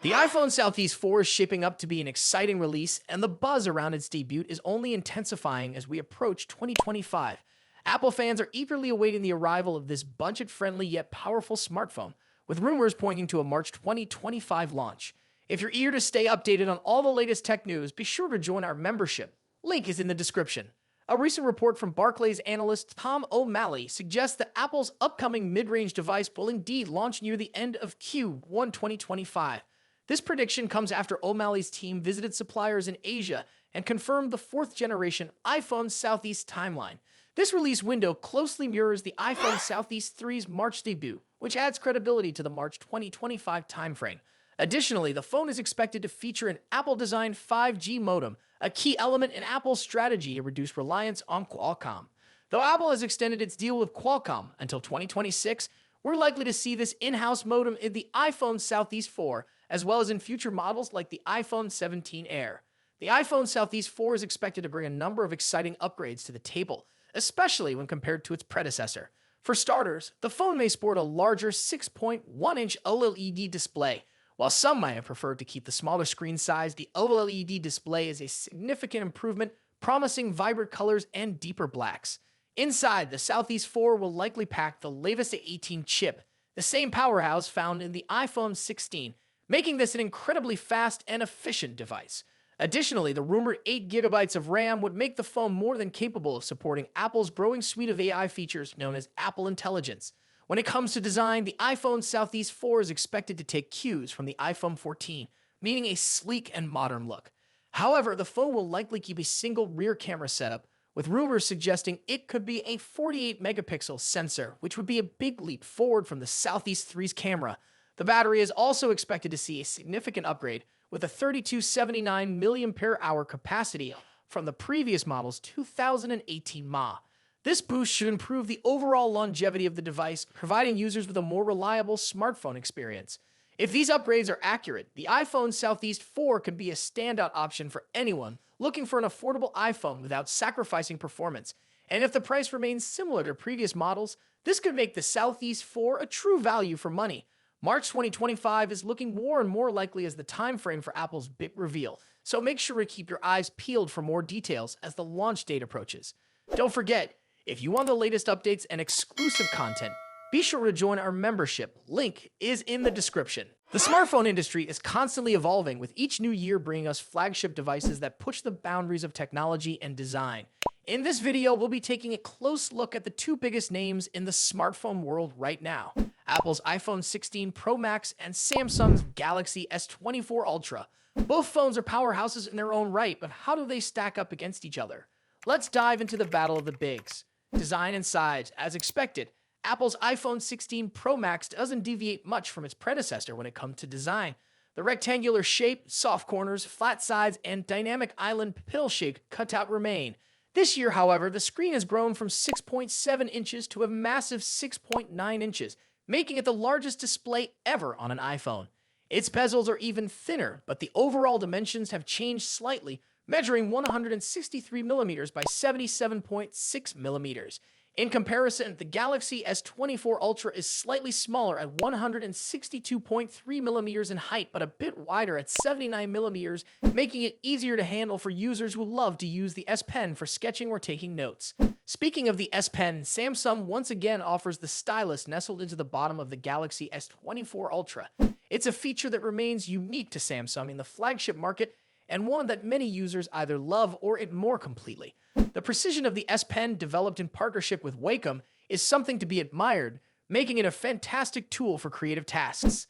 The iPhone Southeast 4 is shaping up to be an exciting release, and the buzz around its debut is only intensifying as we approach 2025. Apple fans are eagerly awaiting the arrival of this budget-friendly yet powerful smartphone, with rumors pointing to a March 2025 launch. If you're eager to stay updated on all the latest tech news, be sure to join our membership. Link is in the description. A recent report from Barclays analyst Tom O'Malley suggests that Apple's upcoming mid-range device will indeed launch near the end of Q1 2025. This prediction comes after O'Malley's team visited suppliers in Asia and confirmed the fourth-generation iPhone Southeast timeline. This release window closely mirrors the iPhone Southeast 3's March debut, which adds credibility to the March 2025 timeframe. Additionally, the phone is expected to feature an Apple-designed 5G modem, a key element in Apple's strategy to reduce reliance on Qualcomm. Though Apple has extended its deal with Qualcomm until 2026, we're likely to see this in-house modem in the iPhone Southeast 4, as well as in future models like the iPhone 17 Air. The iPhone Southeast 4 is expected to bring a number of exciting upgrades to the table, especially when compared to its predecessor. For starters, the phone may sport a larger 6.1-inch OLED display. While some might have preferred to keep the smaller screen size, the OLED display is a significant improvement, promising vibrant colors and deeper blacks. Inside, the Southeast 4 will likely pack the latest A18 chip, the same powerhouse found in the iPhone 16, making this an incredibly fast and efficient device. Additionally, the rumored 8 GB of RAM would make the phone more than capable of supporting Apple's growing suite of AI features known as Apple Intelligence. When it comes to design, the iPhone Southeast 4 is expected to take cues from the iPhone 14, meaning a sleek and modern look. However, the phone will likely keep a single rear camera setup, with rumors suggesting it could be a 48-megapixel sensor, which would be a big leap forward from the Southeast 3's camera. The battery is also expected to see a significant upgrade, with a 3279 mAh capacity from the previous model's 2018 mAh. This boost should improve the overall longevity of the device, providing users with a more reliable smartphone experience. If these upgrades are accurate, the iPhone Southeast 4 could be a standout option for anyone looking for an affordable iPhone without sacrificing performance. And if the price remains similar to previous models, this could make the Southeast 4 a true value for money. March 2025 is looking more and more likely as the time frame for Apple's big reveal, so make sure to keep your eyes peeled for more details as the launch date approaches. Don't forget, if you want the latest updates and exclusive content, be sure to join our membership. Link is in the description. The smartphone industry is constantly evolving, with each new year bringing us flagship devices that push the boundaries of technology and design. In this video, we'll be taking a close look at the two biggest names in the smartphone world right now: Apple's iPhone 16 Pro Max and Samsung's Galaxy S24 Ultra. Both phones are powerhouses in their own right, but how do they stack up against each other? Let's dive into the battle of the bigs. Design and size. As expected, Apple's iPhone 16 Pro Max doesn't deviate much from its predecessor when it comes to design. The rectangular shape, soft corners, flat sides, and dynamic island pill-shaped cutout remain. This year, however, the screen has grown from 6.7 inches to a massive 6.9 inches, making it the largest display ever on an iPhone. Its bezels are even thinner, but the overall dimensions have changed slightly, measuring 163 millimeters by 77.6 millimeters. In comparison, the Galaxy S24 Ultra is slightly smaller at 162.3 millimeters in height, but a bit wider at 79 millimeters, making it easier to handle for users who love to use the S Pen for sketching or taking notes. Speaking of the S Pen, Samsung once again offers the stylus nestled into the bottom of the Galaxy S24 Ultra. It's a feature that remains unique to Samsung in the flagship market, and one that many users either love or ignore completely. The precision of the S Pen, developed in partnership with Wacom, is something to be admired, making it a fantastic tool for creative tasks.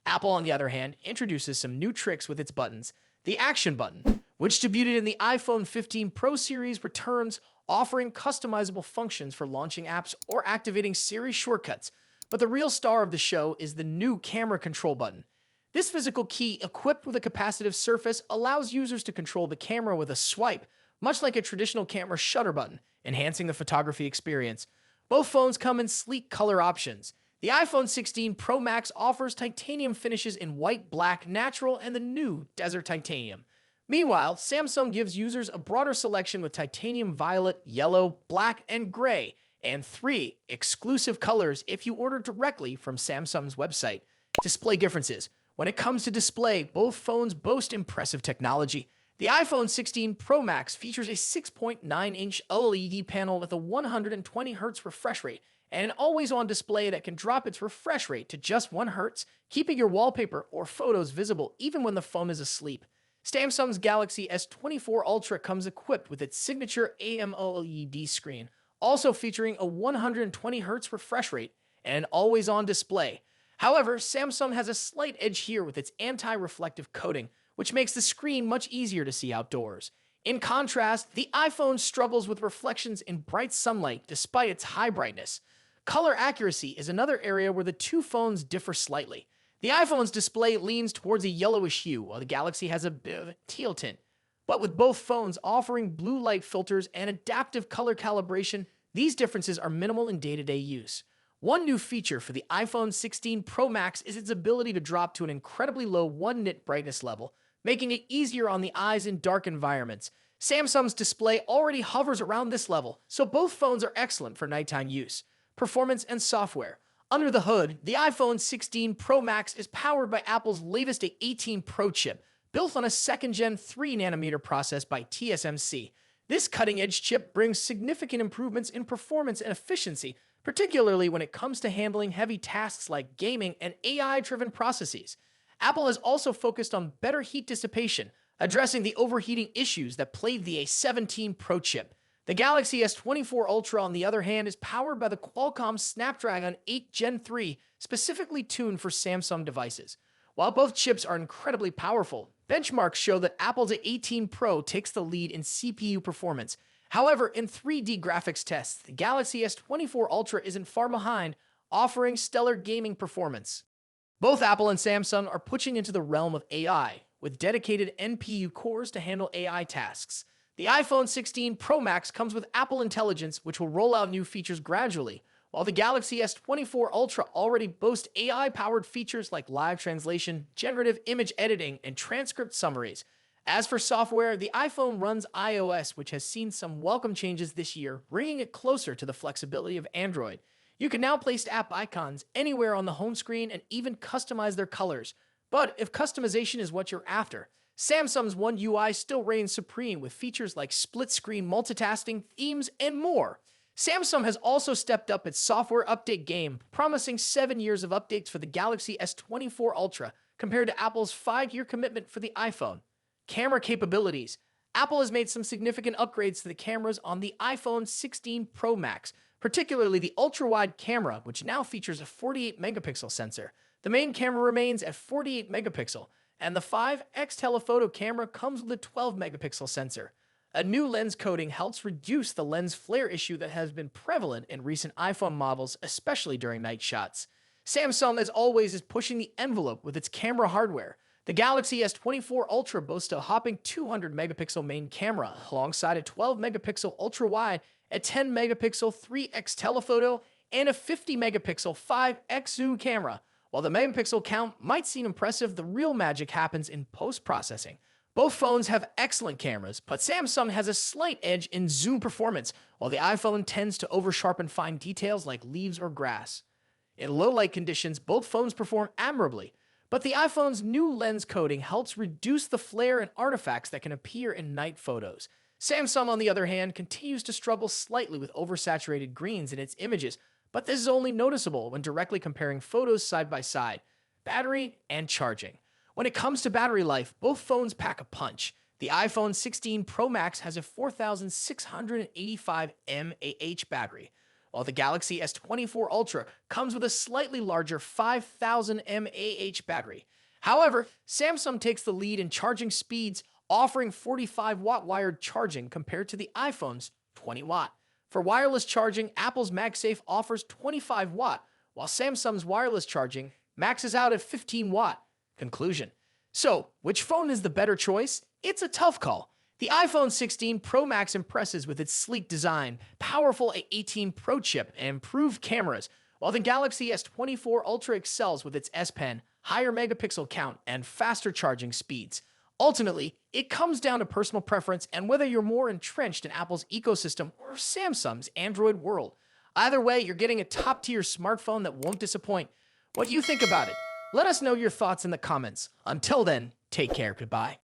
Apple, on the other hand, introduces some new tricks with its buttons. The Action button, which debuted in the iPhone 15 Pro series, returns, offering customizable functions for launching apps or activating Siri shortcuts. But the real star of the show is the new Camera Control button. This physical key, equipped with a capacitive surface, allows users to control the camera with a swipe, much like a traditional camera shutter button, enhancing the photography experience. Both phones come in sleek color options. The iPhone 16 Pro Max offers titanium finishes in white, black, natural, and the new Desert Titanium. Meanwhile, Samsung gives users a broader selection with titanium violet, yellow, black, and gray, and 3 exclusive colors if you order directly from Samsung's website. Display differences. When it comes to display, both phones boast impressive technology. The iPhone 16 Pro Max features a 6.9-inch OLED panel with a 120Hz refresh rate and an always-on display that can drop its refresh rate to just 1 Hz, keeping your wallpaper or photos visible even when the phone is asleep. Samsung's Galaxy S24 Ultra comes equipped with its signature AMOLED screen, also featuring a 120Hz refresh rate and an always-on display. However, Samsung has a slight edge here with its anti-reflective coating, which makes the screen much easier to see outdoors. In contrast, the iPhone struggles with reflections in bright sunlight despite its high brightness. Color accuracy is another area where the two phones differ slightly. The iPhone's display leans towards a yellowish hue, while the Galaxy has a bit of a teal tint. But with both phones offering blue light filters and adaptive color calibration, these differences are minimal in day-to-day use. One new feature for the iPhone 16 Pro Max is its ability to drop to an incredibly low 1 nit brightness level, making it easier on the eyes in dark environments. Samsung's display already hovers around this level, so both phones are excellent for nighttime use. Performance and software. Under the hood, the iPhone 16 Pro Max is powered by Apple's latest A18 Pro chip, built on a second-gen 3nm process by TSMC. This cutting-edge chip brings significant improvements in performance and efficiency, particularly when it comes to handling heavy tasks like gaming and AI-driven processes. Apple has also focused on better heat dissipation, addressing the overheating issues that plagued the A17 Pro chip. The Galaxy S24 Ultra, on the other hand, is powered by the Qualcomm Snapdragon 8 Gen 3, specifically tuned for Samsung devices. While both chips are incredibly powerful, benchmarks show that Apple's A18 Pro takes the lead in CPU performance. However, in 3D graphics tests, the Galaxy S24 Ultra isn't far behind, offering stellar gaming performance. Both Apple and Samsung are pushing into the realm of AI, with dedicated NPU cores to handle AI tasks. The iPhone 16 Pro Max comes with Apple Intelligence, which will roll out new features gradually, while the Galaxy S24 Ultra already boasts AI-powered features like live translation, generative image editing, and transcript summaries. As for software, the iPhone runs iOS, which has seen some welcome changes this year, bringing it closer to the flexibility of Android. You can now place app icons anywhere on the home screen and even customize their colors. But if customization is what you're after, Samsung's One UI still reigns supreme with features like split-screen multitasking, themes, and more. Samsung has also stepped up its software update game, promising 7 years of updates for the Galaxy S24 Ultra compared to Apple's 5-year commitment for the iPhone. Camera capabilities. Apple has made some significant upgrades to the cameras on the iPhone 16 Pro Max, particularly the ultra-wide camera, which now features a 48-megapixel sensor. The main camera remains at 48 megapixel, and the 5x telephoto camera comes with a 12-megapixel sensor. A new lens coating helps reduce the lens flare issue that has been prevalent in recent iPhone models, especially during night shots. Samsung, as always, is pushing the envelope with its camera hardware. The Galaxy S24 Ultra boasts a hopping 200-megapixel main camera, alongside a 12-megapixel ultra-wide, a 10-megapixel 3x telephoto, and a 50-megapixel 5x zoom camera. While the megapixel count might seem impressive, the real magic happens in post-processing. Both phones have excellent cameras, but Samsung has a slight edge in zoom performance, while the iPhone tends to over-sharpen fine details like leaves or grass. In low-light conditions, both phones perform admirably, but the iPhone's new lens coating helps reduce the flare and artifacts that can appear in night photos. Samsung, on the other hand, continues to struggle slightly with oversaturated greens in its images, but this is only noticeable when directly comparing photos side by side. Battery and charging. When it comes to battery life, both phones pack a punch. The iPhone 16 Pro Max has a 4,685 mAh battery, while the Galaxy S24 Ultra comes with a slightly larger 5,000 mAh battery. However, Samsung takes the lead in charging speeds, offering 45-watt wired charging compared to the iPhone's 20-watt. For wireless charging, Apple's MagSafe offers 25-watt, while Samsung's wireless charging maxes out at 15-watt. Conclusion. So, which phone is the better choice? It's a tough call. The iPhone 16 Pro Max impresses with its sleek design, powerful A18 Pro chip, and improved cameras, while the Galaxy S24 Ultra excels with its S Pen, higher megapixel count, and faster charging speeds. Ultimately, it comes down to personal preference and whether you're more entrenched in Apple's ecosystem or Samsung's Android world. Either way, you're getting a top-tier smartphone that won't disappoint. What do you think about it? Let us know your thoughts in the comments. Until then, take care. Goodbye.